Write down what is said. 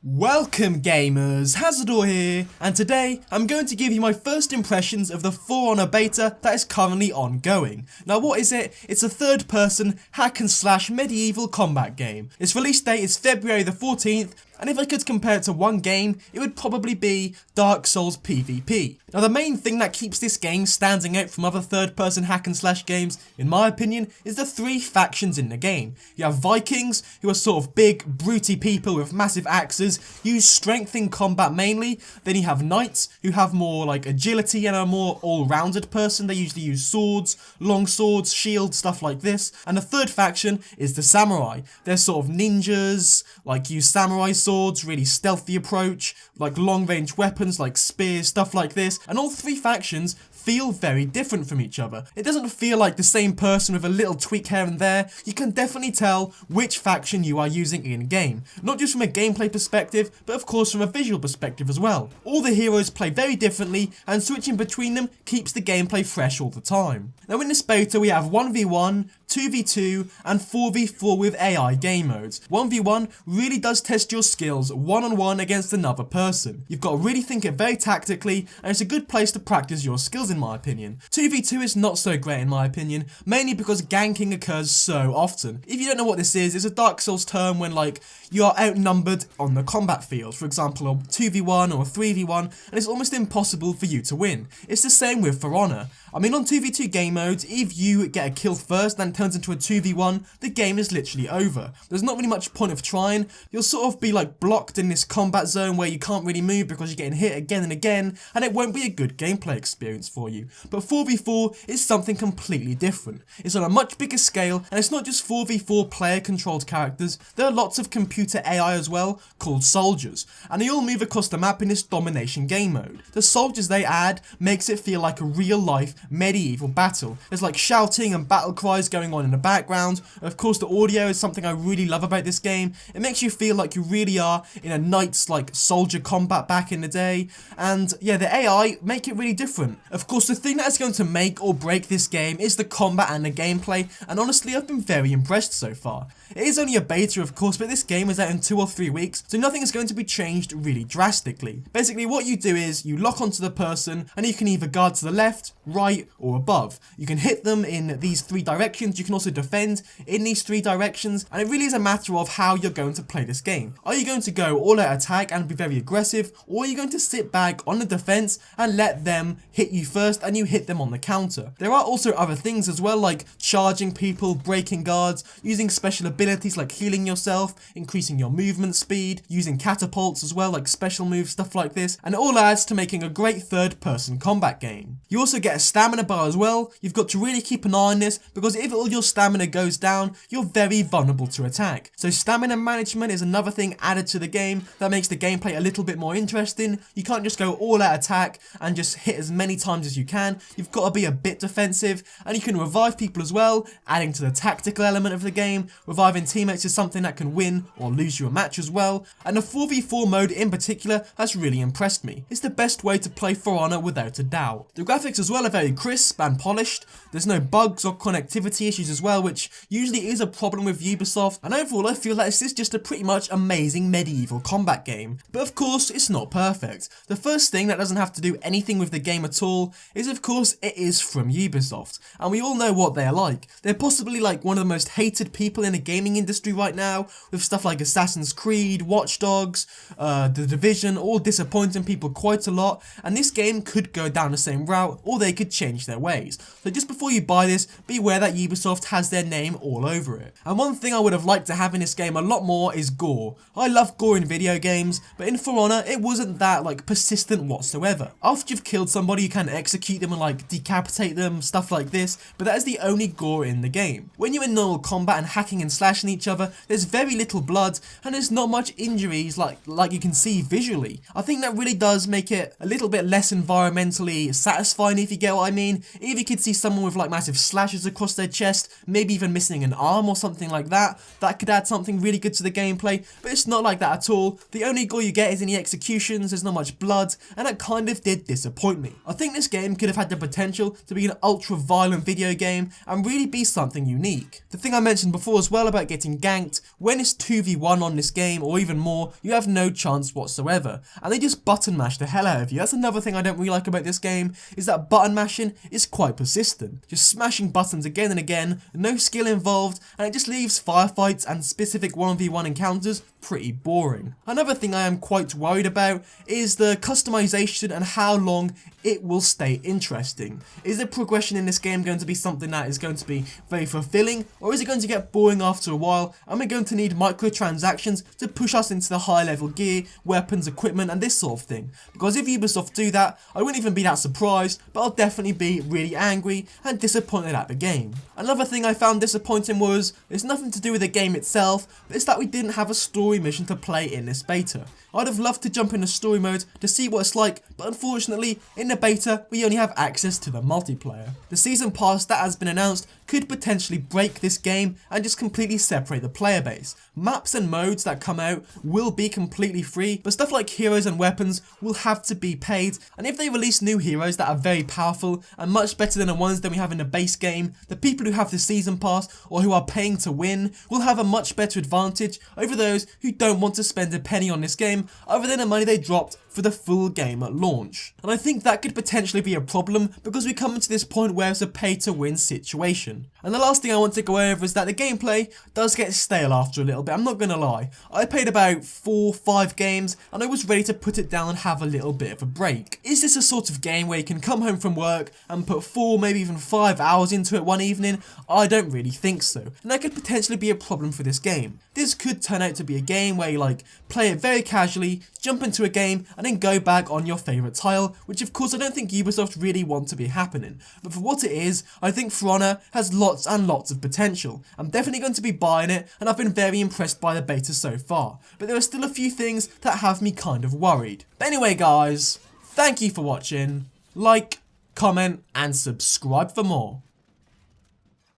Welcome gamers, Hazzador here, and today I'm going to give you my first impressions of the For Honor beta that is currently ongoing. Now what is it? It's a third person hack and slash medieval combat game. Its release date is February the 14th, and if I could compare it to one game, it would probably be Dark Souls PvP. Now the main thing that keeps this game standing out from other third person hack and slash games, in my opinion, is the three factions in the game. You have Vikings, who are sort of big, brutey people with massive axes, use strength in combat mainly. Then you have Knights, who have more like agility and are more all-rounded person. They usually use swords, long swords, shields, stuff like this. And the third faction is the Samurai. They're sort of ninjas, like use samurai swords, really stealthy approach, like long range weapons like spears, stuff like this. And all three factions feel very different from each other. It doesn't feel like the same person with a little tweak here and there. You can definitely tell which faction you are using in game. Not just from a gameplay perspective, but of course from a visual perspective as well. All the heroes play very differently, and switching between them keeps the gameplay fresh all the time. Now in this beta we have 1v1, 2v2 and 4v4 with AI game modes. 1v1 really does test your skills one-on-one against another person. You've got to really think it very tactically, and it's a good place to practice your skills in my opinion. 2v2 is not so great in my opinion, mainly because ganking occurs so often. If you don't know what this is, it's a Dark Souls term when like you are outnumbered on the combat field. For example, a 2v1 or a 3v1, and it's almost impossible for you to win. It's the same with For Honor. I mean, on 2v2 game modes, if you get a kill first and it turns into a 2v1, the game is literally over. There's not really much point of trying. You'll sort of be like blocked in this combat zone where you can't really move because you're getting hit again and again, and it won't be a good gameplay experience for you. But 4v4 is something completely different. It's on a much bigger scale, and it's not just 4v4 player controlled characters. There are lots of computer AI as well, called soldiers, and they all move across the map in this domination game mode. The soldiers they add makes it feel like a real life medieval battle. There's like shouting and battle cries going on in the background. Of course the audio is something I really love about this game. It makes you feel like you really are in a knight's like soldier combat back in the day, and yeah, the AI make it really different. Of course the thing that is going to make or break this game is the combat and the gameplay, and honestly I've been very impressed so far. It is only a beta of course, but this game is out in 2 or 3 weeks, so nothing is going to be changed really drastically. Basically what you do is you lock onto the person and you can either guard to the left, right or above. You can hit them in these 3 directions, you can also defend in these 3 directions, and it really is a matter of how you're going to play this game. Are you going to go all out attack and be very aggressive, or are you going to sit back on the defense and let them hit you first and you hit them on the counter? There are also other things as well, like charging people, breaking guards, using special abilities like healing yourself, increasing your movement speed, using catapults as well, like special moves, stuff like this, and it all adds to making a great third person combat game. You also get a stamina bar as well. You've got to really keep an eye on this, because if all your stamina goes down, you're very vulnerable to attack. So stamina management is another thing added to the game that makes the gameplay a little bit more interesting. You can't just go all out attack and just hit as many times as you can. You've got to be a bit defensive, and you can revive people as well, adding to the tactical element of the game. Reviving teammates is something that can win or lose you a match as well, and the 4v4 mode in particular has really impressed me. It's the best way to play For Honor without a doubt. The graphics as well are very crisp and polished. There's no bugs or connectivity issues as well, which usually is a problem with Ubisoft, and overall I feel that this is just a pretty much amazing medieval combat game. But of course it's not perfect. The first thing that doesn't have to do anything with the game at all is of course it is from Ubisoft, and we all know what they're like. They're possibly like one of the most hated people in the gaming industry right now, with stuff like Assassin's Creed, Watch Dogs, The Division, all disappointing people quite a lot, and this game could go down the same route, or they could change their ways. So just before you buy this, beware that Ubisoft has their name all over it. And one thing I would have liked to have in this game a lot more is gore. I love gore in video games, but in For Honor it wasn't that like persistent whatsoever. After you've killed somebody you can execute them and like decapitate them, stuff like this, but that is the only gore in the game. When you're in normal combat and hacking and slashing each other, there's very little blood and there's not much injuries like you can see visually. I think that really does make it a little bit less environmentally satisfying, if you get what I mean. If you could see someone with like massive slashes across their chest chest, maybe even missing an arm or something like that. That could add something really good to the gameplay, but it's not like that at all. The only gore you get is in the executions, there's not much blood, and that kind of did disappoint me. I think this game could have had the potential to be an ultra violent video game and really be something unique. The thing I mentioned before as well about getting ganked, when it's 2v1 on this game or even more, you have no chance whatsoever, and they just button mash the hell out of you. That's another thing I don't really like about this game, is that button mashing is quite persistent. Just smashing buttons again and again, no skill involved, and it just leaves firefights and specific 1v1 encounters pretty boring. Another thing I am quite worried about is the customization and how long it will stay interesting. Is the progression in this game going to be something that is going to be very fulfilling, or is it going to get boring after a while and we're going to need microtransactions to push us into the high level gear, weapons, equipment and this sort of thing? Because if Ubisoft do that, I wouldn't even be that surprised, but I'll definitely be really angry and disappointed at the game. Another thing I found disappointing was, it's nothing to do with the game itself, but it's that we didn't have a story mission to play in this beta. I'd have loved to jump into story mode to see what it's like, but unfortunately, in the beta, we only have access to the multiplayer. The season pass that has been announced could potentially break this game and just completely separate the player base. Maps and modes that come out will be completely free, but stuff like heroes and weapons will have to be paid, and if they release new heroes that are very powerful and much better than the ones that we have in the base game, the people who have the season pass or who are paying to win will have a much better advantage over those who don't want to spend a penny on this game other than the money they dropped for the full game at launch. And I think that could potentially be a problem because we come to this point where it's a pay to win situation. And the last thing I want to go over is that the gameplay does get stale after a little bit, I'm not gonna lie. I played about 4-5 games and I was ready to put it down and have a little bit of a break. Is this a sort of game where you can come home from work and put 4, maybe even 5 hours into it one evening? I don't really think so, and that could potentially be a problem for this game. This could turn out to be a game where you like play it very casually, jump into a game and then go back on your favourite tile, which of course I don't think Ubisoft really want to be happening. But for what it is, I think For Honor has lots and lots of potential. I'm definitely going to be buying it and I've been very impressed by the beta so far, but there are still a few things that have me kind of worried. But anyway guys, thank you for watching, like, comment and subscribe for more.